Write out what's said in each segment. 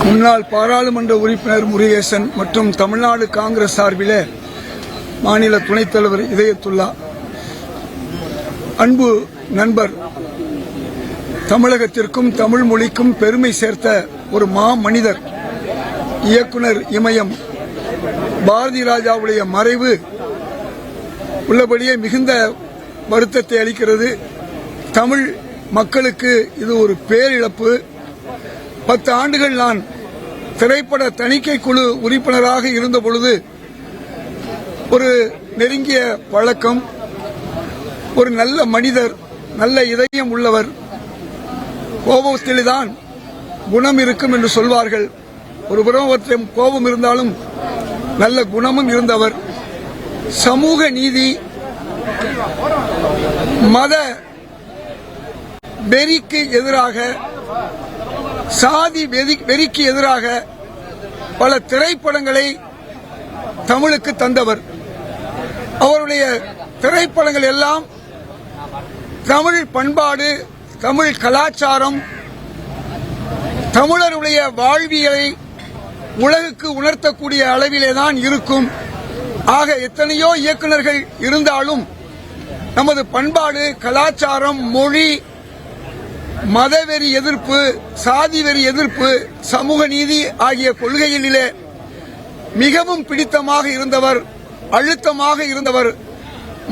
முன்னாள் பாராளுமன்ற உறுப்பினர் முருகேசன் மற்றும் தமிழ்நாடு காங்கிரஸ் சார்பில் மாநில துணைத் தலைவர் இதயத்துல்லா, அன்பு நண்பர், தமிழகத்திற்கும் தமிழ் மொழிக்கும் பெருமை சேர்த்த ஒரு மனிதர், இயக்குனர் இமயம் பாரதி ராஜாவுடைய மறைவு உள்ளபடியே மிகுந்த வருத்தத்தை அளிக்கிறது. தமிழ் மக்களுக்கு இது ஒரு பேரிழப்பு. 10 ஆண்டுகள் நான் திரைப்பட தணிக்கை குழு உறுப்பினராக இருந்தபொழுது ஒரு நெருங்கிய பழக்கம், ஒரு நல்ல மனிதர், நல்ல இதயம் உள்ளவர். கோபத்தில்தான் குணம் இருக்கும் என்று சொல்வார்கள். ஒரு புறம் கோபம் இருந்தாலும் நல்ல குணமும் இருந்தவர். சமூக நீதி, மத வெறிக்கு எதிராக, சாதி வெறிக்கு எதிராக பல திரைப்படங்களை தமிழுக்கு தந்தவர். அவருடைய திரைப்படங்கள் எல்லாம் தமிழ் பண்பாடு, தமிழ் கலாச்சாரம், தமிழருடைய வாழ்வியலை உலகுக்கு உணர்த்தக்கூடிய அளவிலேதான் இருக்கும். ஆக எத்தனையோ இயக்குநர்கள் இருந்தாலும் நமது பண்பாடு, கலாச்சாரம், மொழி, மதவெறி எதிர்ப்பு, சாதி வெறி எதிர்ப்பு, சமூக நீதி ஆகிய கொள்கைகளிலே மிகவும் பிடித்தமாக இருந்தவர், அழுத்தமாக இருந்தவர்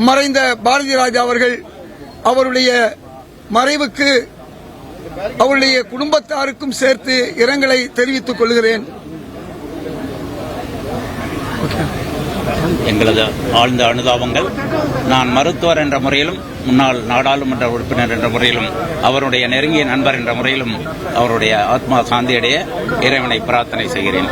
மறைந்த பாரதி ராஜா அவர்கள். அவருடைய மறைவுக்கு அவருடைய குடும்பத்தாருக்கும் சேர்த்து இரங்கலை தெரிவித்துக் கொள்கிறேன். எங்களது ஆழ்ந்த அனுதாபங்கள். நான் மருத்துவர் என்ற முறையிலும், முன்னாள் நாடாளுமன்ற உறுப்பினர் என்ற முறையிலும், அவருடைய நெருங்கிய நண்பர் என்ற முறையிலும் அவருடைய ஆத்மா சாந்தியடைய இறைவனை பிரார்த்தனை செய்கிறேன்.